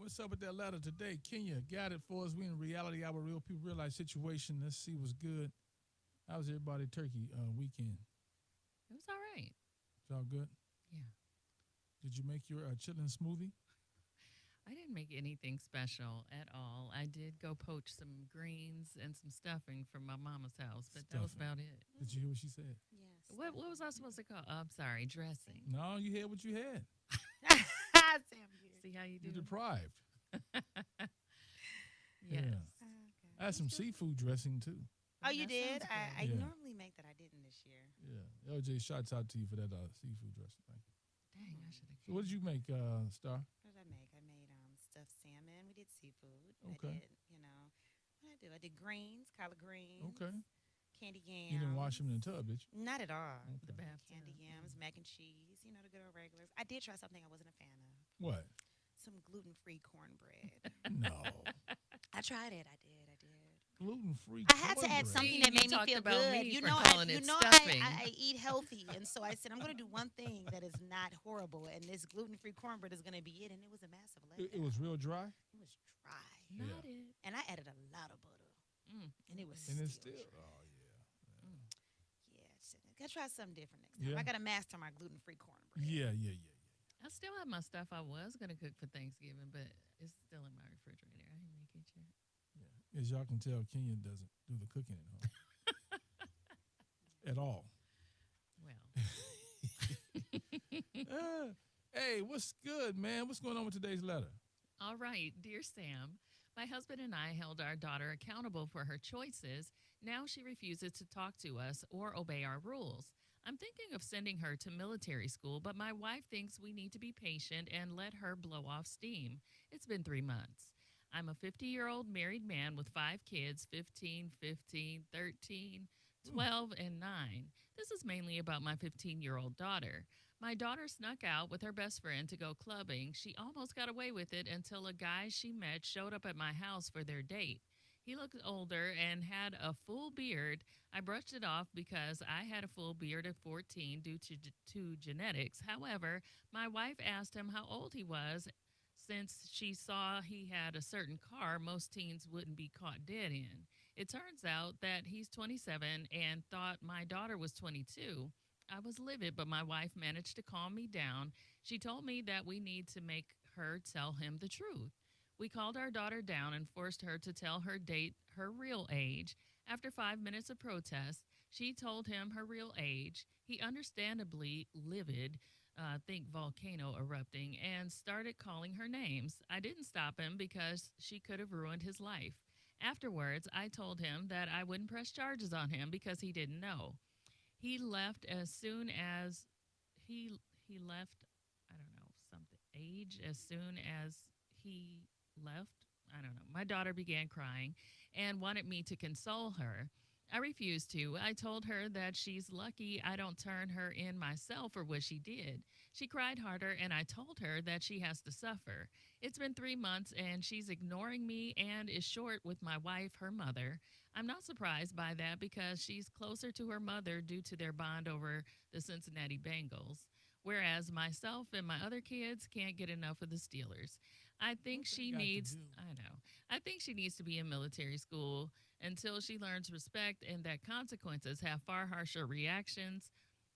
What's up with that letter today? Kenya got it for us. We in reality, our real people, real life situation. Let's see what's good. How's everybody turkey weekend? It was all right. It's all good? Yeah. Did you make your chitlin smoothie? I didn't make anything special at all. I did go poach some greens and some stuffing from my mama's house, but that was Stuffing. about it. Did you hear what she said? Yes. What was I supposed to call? Oh, I'm sorry, dressing. No, you had what you had. Sam, See how you You're do? deprived. Yes. Yeah. I had some seafood dressing too. Oh, you That did? sounds I good. Yeah. normally make that. I didn't this year. Yeah. LJ, shouts out to you for that seafood dressing. Thank you. Dang, I should have. So, what did you make, Star? What did I make? I made stuffed salmon. We did seafood. Okay. I did, what did I do? I did greens, collard greens. Okay. Candy yams. You didn't wash them in the tub, did you? Not at all. The Okay. bathtub. Candy yams, mac and cheese. The good old regulars. I did try something I wasn't a fan of. What? Some gluten-free cornbread. No. I tried it. I did. Gluten free. I had to add something that You made me talked feel about good. me You for know, calling it stuffing. I eat healthy, and so I said I'm going to do one thing that is not horrible, and this gluten-free cornbread is going to be it. And it was a massive letdown. It was real dry. It was dry, Yeah. Not it. and I added a lot of butter, Mm. and it was And it's still still. dry. Oh, yeah. Yeah, I gotta try something different next time. Yeah. I gotta master my gluten-free cornbread. Yeah. I still have my stuff I was gonna cook for Thanksgiving, but it's still in my refrigerator. I didn't make it yet. Yeah. As y'all can tell, Kenya doesn't do the cooking at home at all. Well, Hey, what's good, man? What's going on with today's letter? all right, dear Sam. My husband and I held our daughter accountable for her choices. Now she refuses to talk to us or obey our rules. I'm thinking of sending her to military school, but my wife thinks we need to be patient and let her blow off steam. It's been 3 months. I'm a 50-year-old married man with 5 kids 15, 15, 13, 12, and 9. This is mainly about my 15-year-old daughter. My daughter snuck out with her best friend to go clubbing. She almost got away with it until a guy she met showed up at my house for their date. He looked older and had a full beard. I brushed it off because I had a full beard at 14 due to genetics. However, my wife asked him how old he was since she saw he had a certain car most teens wouldn't be caught dead in. It turns out that he's 27 and thought my daughter was 22. I was livid, but my wife managed to calm me down. She told me that we need to make her tell him the truth. We called our daughter down and forced her to tell her date her real age. After 5 minutes of protest, she told him her real age. He, understandably livid, think volcano erupting, and started calling her names. I didn't stop him because she could have ruined his life. Afterwards, I told him that I wouldn't press charges on him because he didn't know. He left as soon as he left, I don't know, something age as soon as he left. I don't know. My daughter began crying and wanted me to console her. I refused to. I told her that she's lucky I don't turn her in myself for what she did. She cried harder, and I told her that she has to suffer. It's been 3 months, and she's ignoring me and is short with my wife, her mother. I'm not surprised by that because she's closer to her mother due to their bond over the Cincinnati Bengals, whereas myself and my other kids can't get enough of the Steelers. I think What that she got to needs, do? I know, I think she needs to be in military school until she learns respect and that consequences have far harsher reactions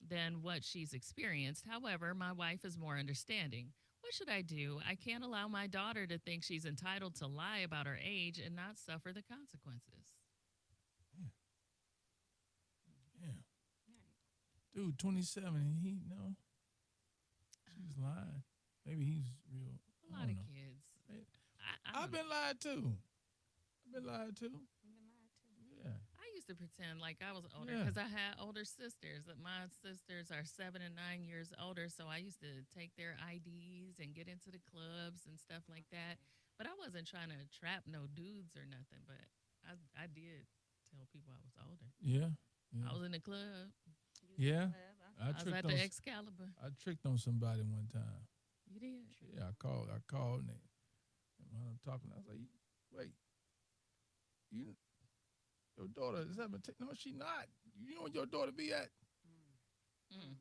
than what she's experienced. However, my wife is more understanding. What should I do? I can't allow my daughter to think she's entitled to lie about her age and not suffer the consequences. Yeah. Dude, 27, and he, no, she's lying. Maybe he's real. A I lot don't of know. kids. Hey, I I've don't know. been lied to. I've been lied to. Yeah. I used to pretend like I was older Yeah. because I had older sisters. That my sisters are 7 and 9 years older, so I used to take their IDs and get into the clubs and stuff like that. But I wasn't trying to trap no dudes or nothing. But I did tell people I was older. Yeah. I Yeah. was in the club. Yeah. I I was tricked at on. the Excalibur. I tricked on somebody one time. You did. Yeah, I called. I called, and when I'm talking, I was like, "Wait, you, your daughter is 17? No, she not. You know where your daughter be at? Mm.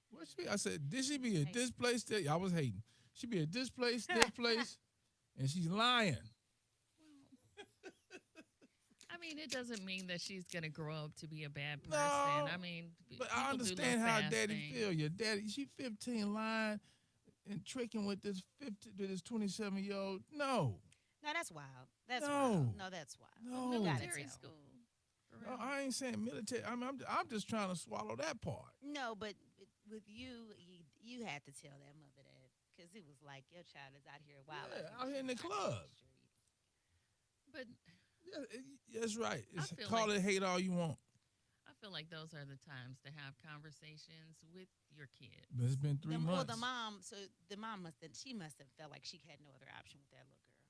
Where she be?" I said, "Did she be at this place? I was hating. She be at this place, this place." and she's lying. I mean, it doesn't mean that she's gonna grow up to be a bad person. No, I mean, but people I do little understand how fast daddy things. feel. Your daddy, she 15 lying and tricking with this 50 to this 27-year-old. No, No, that's wild. That's No. wild. No, that's wild. No. You gotta Military tell. school. For no, real. I ain't saying military. I'm just trying to swallow that part. No, but with you had to tell that mother that because it was like your child is out here wild. Yeah, out here in the club. But Yeah, that's right. It's, feel call like- it hate all you want. I feel like those are the times to have conversations with your kid. But it's been 3 Well, months. the mom. So the mom must have. She must have felt like she had no other option with that little girl.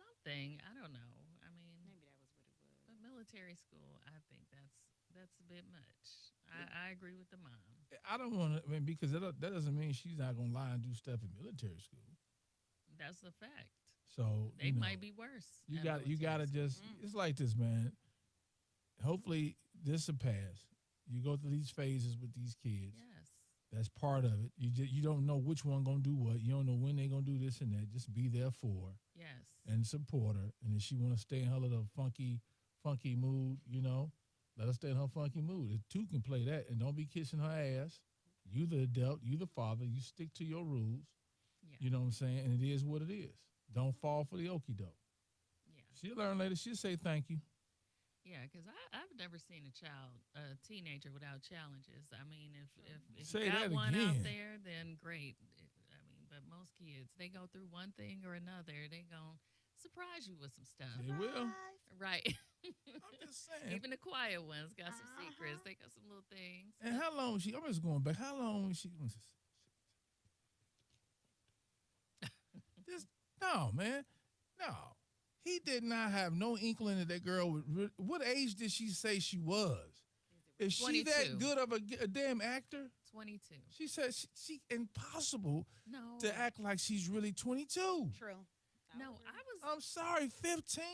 Something, I don't know. I mean, Maybe that was what it was. but military school, I think that's a bit much. I agree with the mom. I don't want to. I mean, because that doesn't mean she's not gonna lie and do stuff in military school. That's the fact. So They you know, might be worse. You at got you got to military just. Mm. It's like this, man. Hopefully, this will pass. You go through these phases with these kids. school. Yes. That's part of it. You don't know which one gonna do what. You don't know when they gonna do this and that. Just be there for her Yes. and support her. And if she wanna stay in her little funky mood, let her stay in her funky mood. The two can play that and don't be kissing her ass. You the adult, you the father. You stick to your rules. Yeah. You know what I'm saying? And it is what it is. Don't fall for the okie doke. Yeah. She'll learn later. She'll say thank you. Yeah, because I've never seen a teenager without challenges. I mean, if Say you got that one again. out there, then great. I mean, but most kids, they go through one thing or another. They gonna surprise you with some stuff. They will. Surprise. Right. I'm just saying. Even the quiet ones got some Uh-huh. secrets. They got some little things. And how long was she? I'm just going back. How long was she? This no, man, no. He did not have no inkling that that girl would. What age did she say she was? Is she that 22. good of a damn actor? 22. She said she impossible No. to act like she's really 22. True. No, would agree. I'm sorry, 15.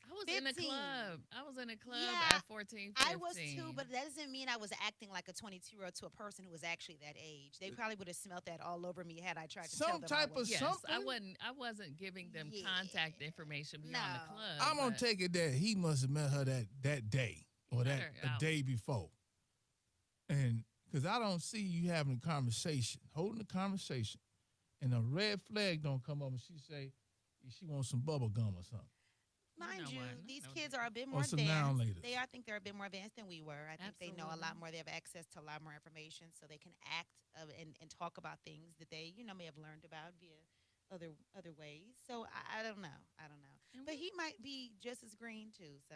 I was in a 15. club. I was in a club Yeah, at 14, 15. I was too, but that doesn't mean I was acting like a 22-year-old to a person who was actually that age. They probably would have smelled that all over me had I tried to tell Some them type I was. of yes, something? I wasn't giving them Yeah. contact information beyond the No. club. I'm gonna but- take it that he must have met her that day He or met that her a out. day before, and because I don't see you having a conversation, holding a conversation, and a red flag don't come up and she say she wants some bubble gum or something. Mind know you, what? I these know kids that. are a bit more some now and advanced. laters. I think they're a bit more advanced than we were. I think they know a lot Absolutely. more. They have access to a lot more information, so they can act and talk about things that they may have learned about via other ways. So I don't know. I don't know. And But what- he might be just as green too. So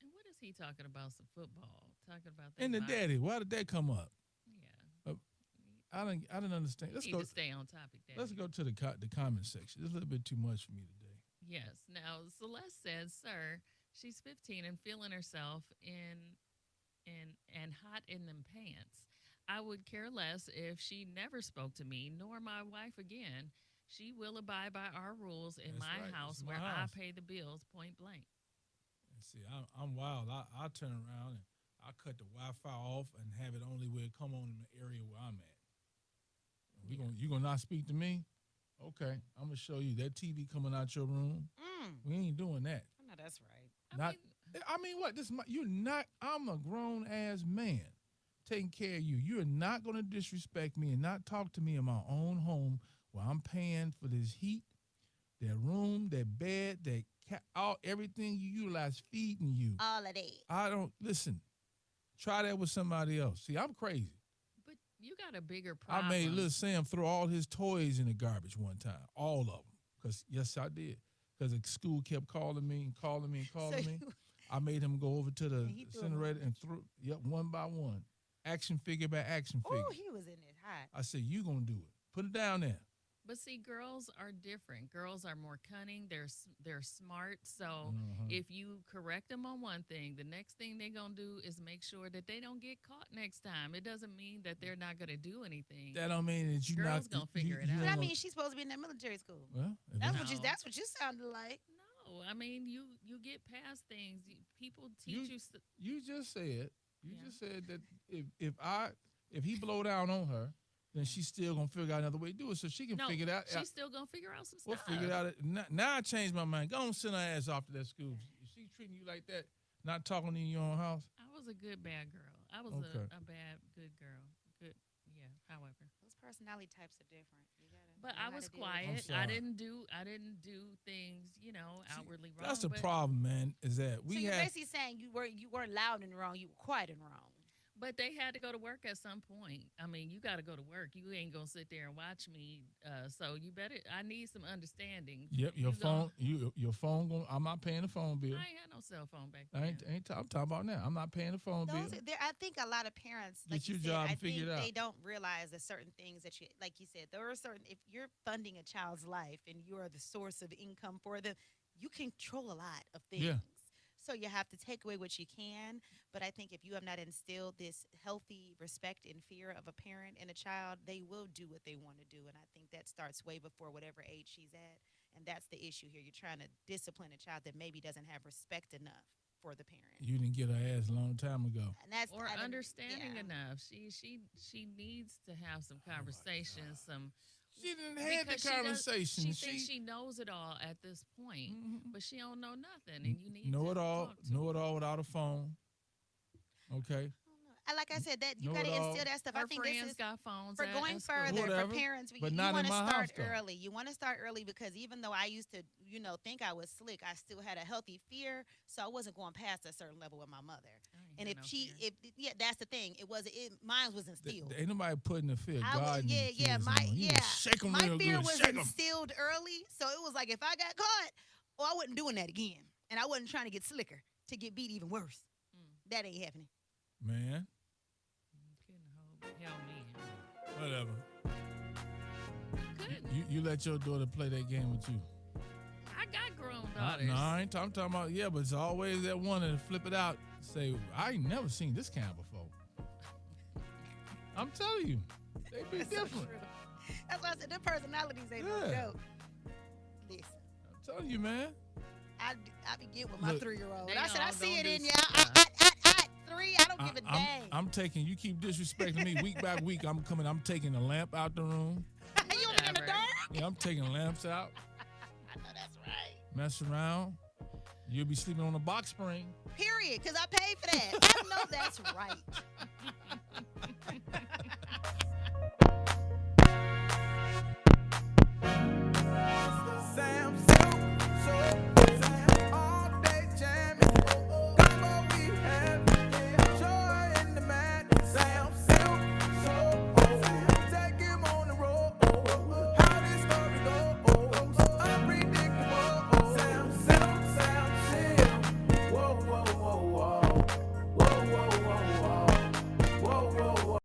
And what is he talking about? Some football? Talking about And the about- daddy, why did that come up? Yeah. I didn't understand. Let's Need go. to stay on topic. Daddy. Let's go to the comment section. It's a little bit too much for me today. Yes. Now Celeste says, "Sir, she's 15 and feeling herself in and hot in them pants. I would care less if she never spoke to me nor my wife again. She will abide by our rules in That's my right. house It's my where house. I pay the bills point blank." And see, I'm wild. I turn around and I cut the Wi-Fi off and have it only where it come on in the area where I'm at. You gonna not speak to me? Okay, I'm gonna show you that TV coming out your room. We ain't doing that. I know that's right. I Not- mean, I mean, what? You're not. I'm a grown ass man, taking care of you. You're not gonna disrespect me and not talk to me in my own home where I'm paying for this heat, that room, that bed, everything you utilize feeding you. All of that. I don't listen. Try that with somebody else. See, I'm crazy. but you got a bigger problem. I made little Sam throw all his toys in the garbage one time, all of them. Cause yes, I did. Cause the school kept calling me and calling me and calling me. I made him go over to the And he threw 'em incinerator and threw, one by one, action figure by action figure. Oh, he was in it hot. I said, you gonna do it. Put it down there. But see, girls are different. Girls are more cunning. They're smart. So Mhm. if you correct them on one thing, the next thing they're gonna do is make sure that they don't get caught next time. It doesn't mean that they're not gonna do anything. That don't mean that you Girls not gonna figure it you out. But don't I know- mean, she's supposed to be in that military school. well, if That's it's- what you. No. That's what you sounded like. No, I mean you get past things. People You- teach you. you just said Yeah. that if he blow down on her, then she's still gonna figure out another way to do it, so she can No, figure it out. she's still gonna figure out some We'll stuff. figure it out. Now I changed my mind. Go on, send her ass off to that school. If she treating you like that, not talking in your own house. I was a good bad girl. I was Okay. a bad good girl. Good, yeah. However, Those personality types are different. You gotta but know I how was to deal with quiet. it. sorry. I didn't do things, See, outwardly wrong. That's the but, problem, man. Is that So we you're have basically saying you weren't loud and wrong. You were quiet and wrong. But they had to go to work at some point. I mean, you got to go to work. You ain't gonna sit there and watch me. So you better. I need some understanding. Yep, your You phone. gonna- Your phone. I'm not paying the phone bill. I ain't had no cell phone back I then. I'm talking about now. I'm not paying the phone bill. I think a lot of parents, Get like you your said, job I and figure think it out. they don't realize that certain things that you, like you said, there are certain. If you're funding a child's life and you are the source of income for them, you control a lot of things. Yeah. So you have to take away what you can. But I think if you have not instilled this healthy respect and fear of a parent and a child, they will do what they want to do. And I think that starts way before whatever age she's at. And that's the issue here. You're trying to discipline a child that maybe doesn't have respect enough for the parent. You didn't get her ass a long time ago. And that's Or I don't- understanding yeah. enough. She needs to have some conversations. Some She didn't have the because conversation. She thinks she knows it all at this point, Mhm. but she don't know nothing, and you need know to it all. talk to Know her. it all without a phone. Okay. I don't know. Like I said, that you Know got to it all. instill that stuff. Her I think this friends is got phones for at- going at school. further Whatever, for parents. but you not in want to my start house, though. early. You want to start early because even though I used to, think I was slick, I still had a healthy fear, so I wasn't going past a certain level with my mother. I ain't And had if no she, fear. yeah, that's the thing. Mine was instilled. Ain't nobody putting the fear of I was, God in the yeah, kids my, no more. You just shake 'em my real fear good. was Shake 'em. instilled early, so it was like if I got caught, I wasn't doing that again, and I wasn't trying to get slicker to get beat even worse. Mm. That ain't happening. Man, Couldn't help me. whatever. Couldn't. You let your daughter play that game with you. I got grown No, daughters. I ain't I'm talking about, but it's always that one that flip it out, say, I ain't never seen this kind before. I'm telling you, they be That's so different. true. That's why I said their personalities ain't no Yeah. joke. Listen. I'm telling you, man. I be getting with my Look, 3-year-old. They I said, I all see don't it do in you. stuff. At 3, I don't give a dang. I'm taking, you keep disrespecting me week by week. I'm taking the lamp out the room. You want me in the Whatever. dark? Yeah, I'm taking lamps out, I know that's right. mess around. You'll be sleeping on a box spring. Period, because I paid for that. I know that's right.